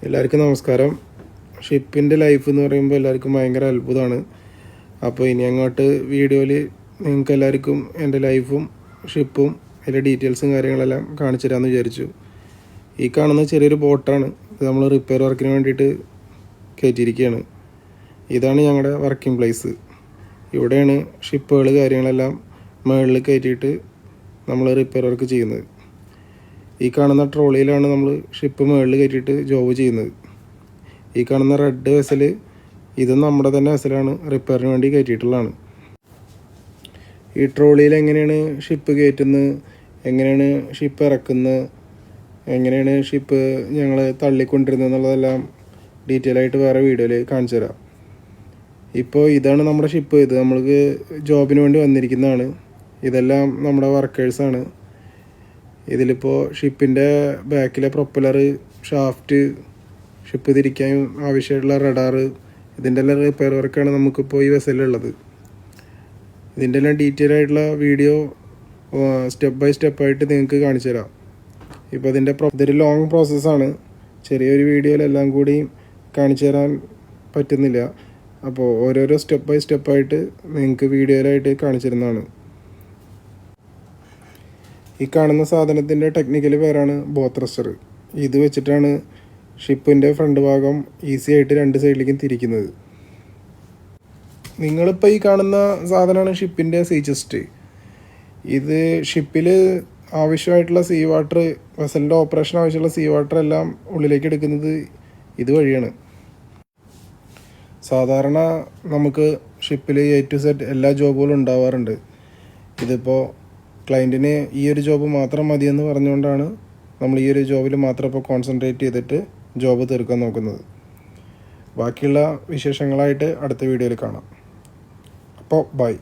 എല്ലാവർക്കും നമസ്കാരം. ഷിപ്പിൻ്റെ ലൈഫ് എന്ന് പറയുമ്പോൾ എല്ലാവർക്കും ഭയങ്കര അത്ഭുതമാണ്. അപ്പോൾ ഇനി അങ്ങോട്ട് വീഡിയോയിൽ നിങ്ങൾക്ക് എല്ലാവർക്കും എൻ്റെ ലൈഫും ഷിപ്പും അതിൻ്റെ ഡീറ്റെയിൽസും കാര്യങ്ങളെല്ലാം കാണിച്ചു തരാമെന്ന് വിചാരിച്ചു. ഈ കാണുന്ന ചെറിയൊരു ബോട്ടാണ്. ഇത് നമ്മൾ റിപ്പയർ വർക്കിന് വേണ്ടിയിട്ട് കയറ്റിയിരിക്കുകയാണ്. ഇതാണ് ഞങ്ങളുടെ വർക്കിംഗ് പ്ലേസ്. ഇവിടെയാണ് ഷിപ്പുകൾ കാര്യങ്ങളെല്ലാം മുകളിൽ കയറ്റിയിട്ട് നമ്മൾ റിപ്പയർ വർക്ക് ചെയ്യുന്നത്. ഈ കാണുന്ന ട്രോളിയിലാണ് നമ്മൾ ഷിപ്പ് മുകളിൽ കയറ്റിയിട്ട് ജോബ് ചെയ്യുന്നത്. ഈ കാണുന്ന റെഡ് വെസൽ ഇതും നമ്മുടെ തന്നെ വെസലാണ്, റിപ്പയറിന് വേണ്ടി കയറ്റിയിട്ടുള്ളതാണ്. ഈ ട്രോളിയിൽ എങ്ങനെയാണ് ഷിപ്പ് കയറ്റുന്നത്, എങ്ങനെയാണ് ഷിപ്പ് ഇറക്കുന്നത്, എങ്ങനെയാണ് ഷിപ്പ് ഞങ്ങൾ തള്ളിക്കൊണ്ടിരുന്നത് എന്നുള്ളതെല്ലാം ഡീറ്റെയിൽ ആയിട്ട് വേറെ വീഡിയോയിൽ കാണിച്ചു തരാം. ഇപ്പോൾ ഇതാണ് നമ്മുടെ ഷിപ്പ്. ഇത് നമ്മൾക്ക് ജോബിന് വേണ്ടി വന്നിരിക്കുന്നതാണ്. ഇതെല്ലാം നമ്മുടെ വർക്കേഴ്സാണ്. ഇതിലിപ്പോൾ ഷിപ്പിൻ്റെ ബാക്കിലെ പ്രൊപ്പലർ, ഷാഫ്റ്റ്, ഷിപ്പ് തിരിക്കാൻ ആവശ്യമായിട്ടുള്ള റഡാറ്, ഇതിൻ്റെ എല്ലാം റിപ്പയർ വർക്കാണ് നമുക്കിപ്പോൾ ഈ വെസലിലുള്ളത്. ഇതിൻ്റെ എല്ലാം ഡീറ്റെയിൽ ആയിട്ടുള്ള വീഡിയോ സ്റ്റെപ്പ് ബൈ സ്റ്റെപ്പായിട്ട് നിങ്ങൾക്ക് കാണിച്ചു തരാം. ഇപ്പോൾ ഇതൊരു ലോങ് പ്രോസസ്സാണ്. ചെറിയൊരു വീഡിയോയിലെല്ലാം കൂടി കാണിച്ചു തരാൻ പറ്റുന്നില്ല. അപ്പോൾ ഓരോരോ സ്റ്റെപ്പ് ബൈ സ്റ്റെപ്പായിട്ട് നിങ്ങൾക്ക് വീഡിയോയിലായിട്ട് കാണിച്ചു തരുന്നതാണ്. ഈ കാണുന്ന സാധനത്തിൻ്റെ ടെക്നിക്കൽ പേരാണ് ബോ ത്രസ്റ്റർ. ഇത് വെച്ചിട്ടാണ് ഷിപ്പിൻ്റെ ഫ്രണ്ട് ഭാഗം ഈസി ആയിട്ട് രണ്ട് സൈഡിലേക്കും തിരിക്കുന്നത്. നിങ്ങളിപ്പോൾ ഈ കാണുന്ന സാധനമാണ് ഷിപ്പിൻ്റെ സീ ചെസ്റ്റ്. ഇത് ഷിപ്പിൽ ആവശ്യമായിട്ടുള്ള സീ വാട്ടർ, വെസലിൻ്റെ ഓപ്പറേഷൻ ആവശ്യമുള്ള സീ വാട്ടർ എല്ലാം ഉള്ളിലേക്ക് എടുക്കുന്നത് ഇതുവഴിയാണ്. സാധാരണ നമുക്ക് ഷിപ്പിൽ A to Z എല്ലാ ജോബുകളും ഉണ്ടാവാറുണ്ട്. ഇതിപ്പോൾ ക്ലയൻറ്റിന് ഈ ഒരു ജോബ് മാത്രം മതിയെന്ന് പറഞ്ഞുകൊണ്ടാണ് നമ്മൾ ഈ ഒരു ജോബിൽ മാത്രം ഇപ്പോൾ കോൺസെൻട്രേറ്റ് ചെയ്തിട്ട് ജോബ് തീർക്കാൻ നോക്കുന്നത്. ബാക്കിയുള്ള വിശേഷങ്ങളായിട്ട് അടുത്ത വീഡിയോയിൽ കാണാം. അപ്പോൾ ബൈ.